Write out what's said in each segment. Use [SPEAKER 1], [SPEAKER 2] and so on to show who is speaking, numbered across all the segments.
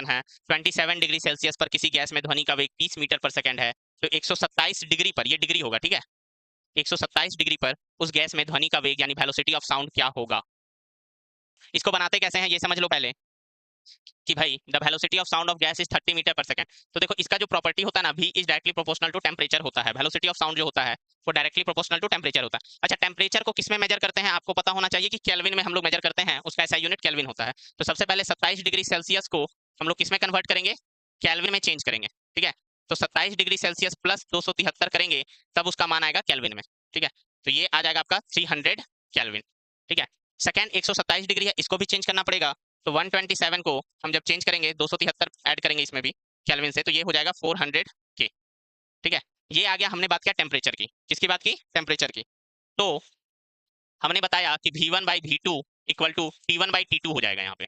[SPEAKER 1] Question है 27 degree Celsius पर किसी गैस में ध्वनि का वेग 30 मीटर पर सेकंड है, तो 127 डिग्री पर, ये डिग्री होगा, ठीक है, 127 डिग्री पर उस गैस में ध्वनि का वेग यानी वेलोसिटी ऑफ साउंड क्या होगा। इसको बनाते कैसे हैं ये समझ लो पहले कि भाई the velocity of sound of gas is 30 metre per second. तो देखो इसका जो प्रॉपर्टी होता है ना, v is directly proportional to temperature होता है। वेलोसिटी ऑफ साउंड जो होता है वो डायरेक्टली प्रोपोर्शनल टू टेम्परेचर होता है। अच्छा, टेम्परेचर को किसमें मेजर करते हैं आपको पता होना चाहिए कि केल्विन में हम लोग मेजर करते हैं, उसका ऐसा यूनिट केल्विन होता है। तो सबसे पहले 27 डिग्री सेल्सियस को हम लोग किसमें कन्वर्ट करेंगे, केल्विन में चेंज करेंगे, ठीक है। तो 27 डिग्री सेल्सियस प्लस 273 करेंगे तब उसका मान आएगा केल्विन में, ठीक है। तो ये आ जाएगा आपका 300 केल्विन, ठीक है। सेकंड 127 डिग्री है, इसको भी चेंज करना पड़ेगा। तो 127 को हम जब चेंज करेंगे 273 ऐड करेंगे इसमें भी केल्विन से, तो ये हो जाएगा 400 के, ठीक है। ये आ गया, हमने बात किया टेम्परेचर की। किसकी बात की, टेम्परेचर की। तो हमने बताया कि V1/V2 इक्वल टू T1/T2 हो जाएगा, यहाँ पे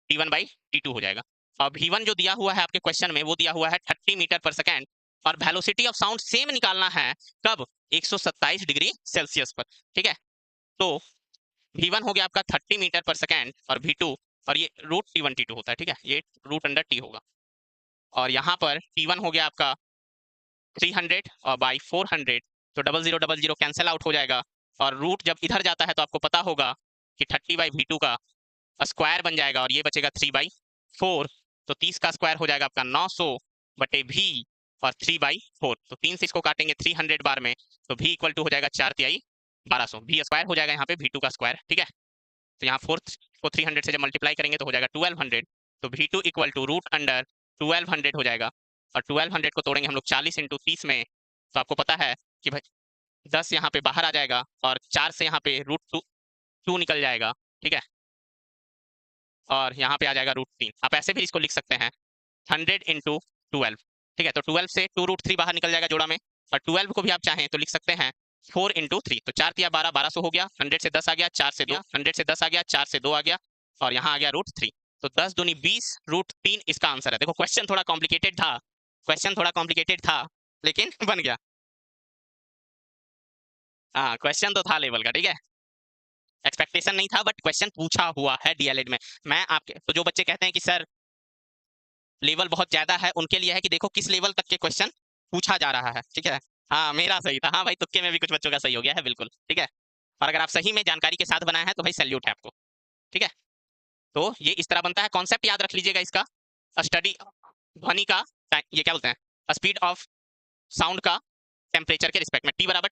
[SPEAKER 1] T1/T2 हो जाएगा। और V1 जो दिया हुआ है आपके क्वेश्चन में वो दिया हुआ है 30 मीटर पर सेकेंड, और वेलोसिटी ऑफ साउंड सेम निकालना है कब, 127 डिग्री सेल्सियस पर, ठीक है। तो V1 हो गया आपका 30 मीटर पर सेकेंड और V2, और ये रूट T1 T2 होता है, ठीक है, ये रूट अंडर T होगा। और यहाँ पर T1 हो गया आपका 300 और बाई 400, तो 0000 कैंसिल आउट हो जाएगा। और रूट जब इधर जाता है तो आपको पता होगा कि 30/V2 का स्क्वायर बन जाएगा, और ये बचेगा 3/4, तो 30 का स्क्वायर हो जाएगा आपका 900 बटे V और 3/4, तो 3 से इसको काटेंगे 300 बार में, तो V इक्वल टू हो जाएगा 4×3 1200, V स्क्वायर हो जाएगा यहाँ पे V2 का स्क्वायर, ठीक है। तो यहाँ 4 को 300 से जब मल्टीप्लाई करेंगे तो हो जाएगा 1200, तो V2 equal to root under 1200 हो जाएगा। और 1200 को तोड़ेंगे हम लोग 40 × 30 में, तो आपको पता है कि भाई 10 यहाँ पे बाहर आ जाएगा और 4 से यहाँ पे रूट 2 निकल जाएगा, ठीक है। और यहाँ पे आ जाएगा रूट 3। आप ऐसे भी इसको लिख सकते हैं 100 × 12, ठीक है। तो 12 से 2√3 बाहर निकल जाएगा जोड़ा में, और 12 को भी आप चाहें तो लिख सकते हैं 4 × 3, तो 4 × 12 1200 हो गया, 100 से 10 आ गया, 4 से 2, 100 से 10 आ गया, 4 से 2 आ गया, और यहाँ आ गया रूट 3। तो 10 दूनी 20, √3 इसका आंसर है। देखो क्वेश्चन थोड़ा कॉम्प्लिकेटेड था, क्वेश्चन थोड़ा कॉम्प्लिकेटेड था, लेकिन बन गया। हाँ, क्वेश्चन तो था लेवल का, ठीक है, एक्सपेक्टेशन नहीं था, बट क्वेश्चन पूछा हुआ है डीएलएड में। मैं आपके तो जो बच्चे कहते हैं कि सर लेवल बहुत ज्यादा है, उनके लिए है कि देखो किस लेवल तक के क्वेश्चन पूछा जा रहा है, ठीक है। हाँ, मेरा सही था, हाँ भाई, तुक्के में भी कुछ बच्चों का सही हो गया है, बिल्कुल, ठीक है। और अगर आप सही में जानकारी के साथ बनाए हैं तो भाई सैल्यूट है आपको, ठीक है। तो ये इस तरह बनता है, कॉन्सेप्ट याद रख लीजिएगा इसका, स्टडी ध्वनि का, ये क्या बोलते हैं, स्पीड ऑफ साउंड का टेम्परेचर के रिस्पेक्ट में, T बराबर